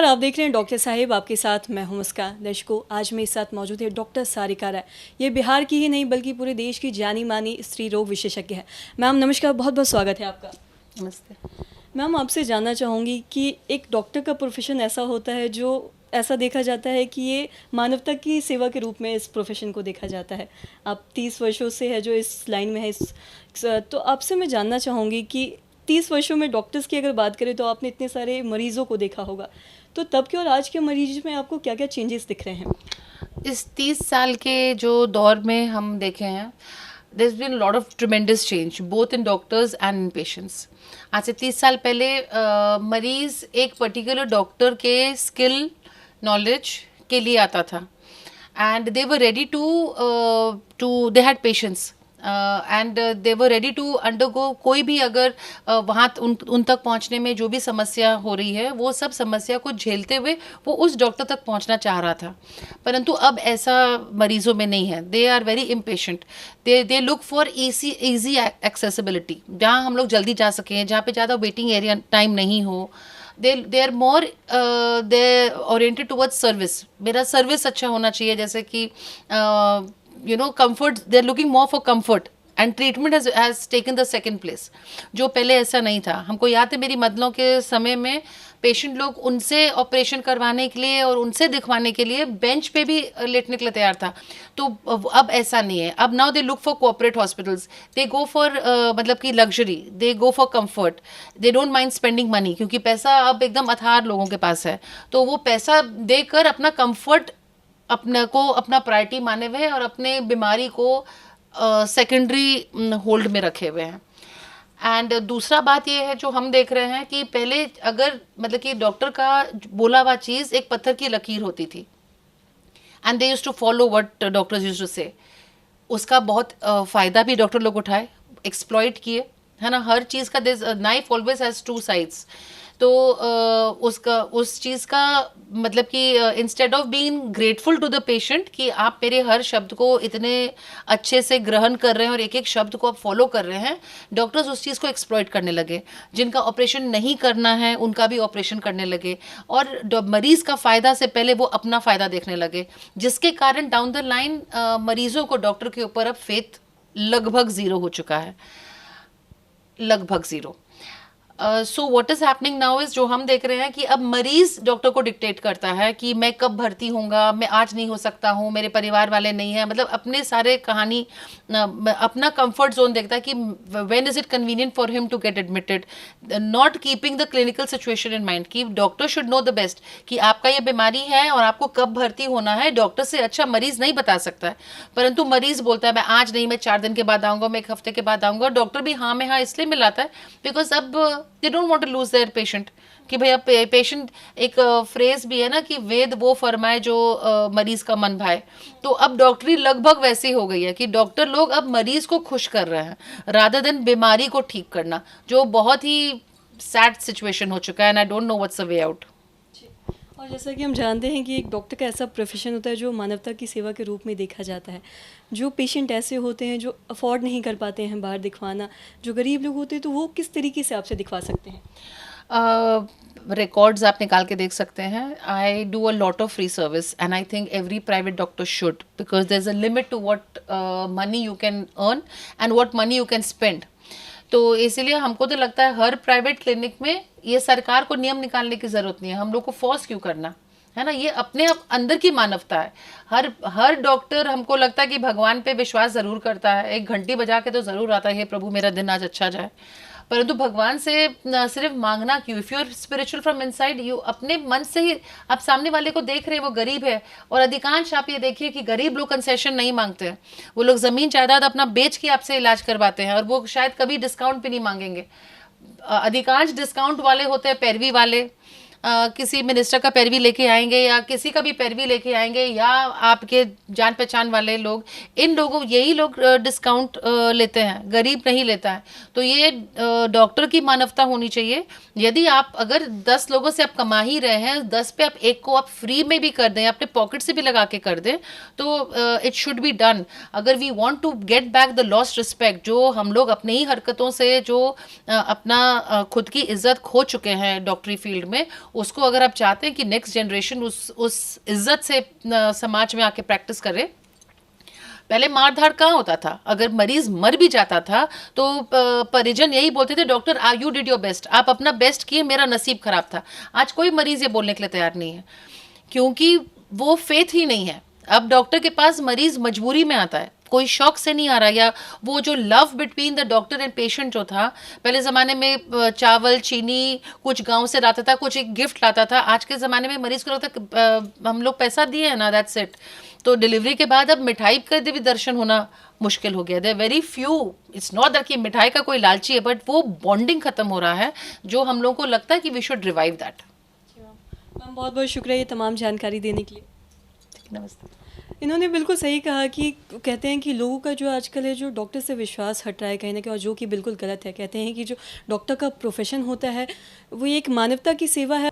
नमस्कार, आप देख रहे हैं डॉक्टर साहिब, आपके साथ मैं हूं मुस्कान। दर्शकों, आज मेरे साथ मौजूद है डॉक्टर सारिका राय। ये बिहार की ही नहीं बल्कि पूरे देश की जानी मानी स्त्री रोग विशेषज्ञ है। मैम नमस्कार, बहुत बहुत स्वागत है आपका। नमस्ते मैम आपसे जानना चाहूँगी कि एक डॉक्टर का प्रोफेशन ऐसा होता है जो ऐसा देखा जाता है कि ये मानवता की सेवा के रूप में इस प्रोफेशन को देखा जाता है। आप 30 वर्षों से है जो इस लाइन में है। तो आपसे मैं जानना चाहूँगी कि 30 वर्षों में डॉक्टर्स की अगर बात करें तो आपने इतने सारे मरीजों को देखा होगा, तो तब के और आज के मरीज में आपको क्या क्या चेंजेस दिख रहे हैं? इस 30 साल के जो दौर में हम देखे हैं, there's been a lot of tremendous change both in doctors and in patients. आज से 30 साल पहले मरीज एक पर्टिकुलर डॉक्टर के स्किल नॉलेज के लिए आता था and they were ready to they had patience and they were ready to undergo कोई भी अगर वहाँ उन तक पहुँचने में जो भी समस्या हो रही है वो सब समस्या को झेलते हुए वो उस डॉक्टर तक पहुँचना चाह रहा था। परंतु अब ऐसा मरीजों में नहीं है। They are very impatient. They look for easy accessibility, जहाँ हम लोग जल्दी जा सकें, जहाँ पे ज़्यादा वेटिंग एरिया टाइम नहीं हो। They are more they oriented towards service. मेरा सर्विस अच्छा होना चाहिए, जैसे कि comfort, they're looking more for comfort and treatment has taken the second place, जो पहले ऐसा नहीं था। हमको याद है मेरी मदलों के समय में पेशेंट लोग उनसे ऑपरेशन करवाने के लिए और उनसे दिखवाने के लिए बेंच पे भी लेटने के लिए तैयार था। तो अब ऐसा नहीं है। अब now they look for cooperate hospitals, they go for मतलब कि luxury, they go for comfort, they don't mind spending money, क्योंकि पैसा अब एकदम अथाह लोगों के पास है। तो वो पैसा देकर अपना कंफर्ट अपने को अपना प्रायोरिटी माने हुए हैं और अपने बीमारी को सेकेंडरी होल्ड में रखे हुए हैं। एंड दूसरा बात ये है जो हम देख रहे हैं कि पहले अगर मतलब कि डॉक्टर का बोला हुआ चीज़ एक पत्थर की लकीर होती थी and they used to follow what doctors used to say. उसका बहुत फ़ायदा भी डॉक्टर लोग उठाए, एक्सप्लॉइट किए, है ना। हर चीज़ का this knife always has two sides. तो उसका उस चीज़ का मतलब कि instead of being grateful to the patient कि आप मेरे हर शब्द को इतने अच्छे से ग्रहण कर रहे हैं और एक एक शब्द को आप फॉलो कर रहे हैं, डॉक्टर्स उस चीज़ को एक्सप्लॉइट करने लगे। जिनका ऑपरेशन नहीं करना है उनका भी ऑपरेशन करने लगे और मरीज़ का फ़ायदा से पहले वो अपना फ़ायदा देखने लगे, जिसके कारण डाउन द लाइन मरीज़ों को डॉक्टर के ऊपर अब फेथ लगभग ज़ीरो हो चुका है, लगभग zero. So what is happening now is, जो हम देख रहे हैं कि अब मरीज़ डॉक्टर को डिक्टेट करता है कि मैं कब भर्ती होऊंगा, मैं आज नहीं हो सकता हूँ, मेरे परिवार वाले नहीं हैं। मतलब अपने सारे कहानी अपना कंफर्ट जोन देखता है कि when is it convenient for him to get admitted, not keeping the clinical situation in mind कि doctor should know the best कि आपका ये बीमारी है और आपको कब भर्ती होना है। डॉक्टर से अच्छा मरीज़ नहीं बता सकता है, परंतु मरीज़ बोलता है मैं आज नहीं, मैं 4 दिन के बाद आऊँगा, मैं 1 हफ्ते के बाद आऊँगा। डॉक्टर भी हाँ में हाँ इसलिए मिलाता है बिकॉज अब they don't want to lose their patient कि भैया पेशेंट, एक फ्रेज भी है ना कि वेद वो फरमाए जो मरीज का मन भाए। तो अब डॉक्टरी लगभग वैसी हो गई है कि डॉक्टर लोग अब मरीज को खुश कर रहे हैं रादर देन बीमारी को ठीक करना, जो बहुत ही सैड सिचुएशन हो चुका है and I don't know what's the way out. और जैसा कि हम जानते हैं कि एक डॉक्टर का ऐसा प्रोफेशन होता है जो मानवता की सेवा के रूप में देखा जाता है। जो पेशेंट ऐसे होते हैं जो अफोर्ड नहीं कर पाते हैं बाहर दिखवाना, जो गरीब लोग होते हैं, तो वो किस तरीके से आपसे दिखवा सकते हैं? रिकॉर्ड्स आप निकाल के देख सकते हैं। I do a lot of free service and I think every private doctor should, because there is a limit to what money you can earn and what money you can spend. तो इसीलिए हमको तो लगता है हर private clinic में ये सरकार को नियम निकालने की ज़रूरत नहीं है। हम लोग को फोर्स क्यों करना, है ना। ये अपने अंदर की मानवता है। हर डॉक्टर हमको लगता है कि भगवान पे विश्वास ज़रूर करता है, एक घंटी बजा के तो ज़रूर आता है हे प्रभु मेरा दिन आज अच्छा जाए। परंतु भगवान से सिर्फ मांगना क्यों? If you are spiritual from inside you, अपने मन से ही आप सामने वाले को देख रहे हैं वो गरीब है। और अधिकांश आप ये देखिए कि गरीब लोग कंसेशन नहीं मांगते हैं, वो लोग ज़मीन जायदाद अपना बेच के आपसे इलाज करवाते हैं और वो शायद कभी डिस्काउंट भी नहीं मांगेंगे। अधिकांश डिस्काउंट वाले होते हैं पैरवी वाले, किसी मिनिस्टर का पैरवी लेके आएंगे या किसी का भी पैरवी लेके आएंगे, या आपके जान पहचान वाले लोग, इन लोगों यही लोग डिस्काउंट लेते हैं, गरीब नहीं लेता है। तो ये डॉक्टर की मानवता होनी चाहिए। यदि आप अगर 10 लोगों से आप कमा ही रहे हैं, 10 पे आप एक को आप फ्री में भी कर दें, अपने पॉकेट से भी लगा के कर दें, तो इट शुड बी डन। अगर we want to get back the lost respect, जो हम लोग अपनी ही हरकतों से जो अपना खुद की इज्जत खो चुके हैं डॉक्टरी फील्ड में, उसको अगर आप चाहते हैं कि नेक्स्ट जनरेशन उस इज्जत से समाज में आके प्रैक्टिस करे, पहले मार धाड़ कहाँ होता था, अगर मरीज मर भी जाता था तो परिजन यही बोलते थे doctor you did your best, आप अपना बेस्ट किए, मेरा नसीब खराब था। आज कोई मरीज ये बोलने के लिए तैयार नहीं है, क्योंकि वो फेथ ही नहीं है। अब डॉक्टर के पास मरीज मजबूरी में आता है, कोई शौक से नहीं आ रहा, या वो जो love between the doctor and patient जो था पहले ज़माने में, चावल चीनी कुछ गांव से लाता था, कुछ एक गिफ्ट लाता था। आज के ज़माने में मरीज को लगता है हम लोग पैसा दिए है ना, दैट्स इट। तो डिलीवरी के बाद अब मिठाई का भी दर्शन होना मुश्किल हो गया। They're very few, it's not that कि मिठाई का कोई लालची है, बट वो बॉन्डिंग खत्म हो रहा है जो हम लोगों को लगता है कि we should revive that. Ma'am बहुत बहुत शुक्रिया ये तमाम जानकारी देने के लिए। नमस्ते। इन्होंने बिल्कुल सही कहा कि कहते हैं कि लोगों का जो आजकल है जो डॉक्टर से विश्वास हट रहा है कहीं ना कहीं, और जो कि बिल्कुल गलत है। कहते हैं कि जो डॉक्टर का प्रोफेशन होता है वो एक मानवता की सेवा है।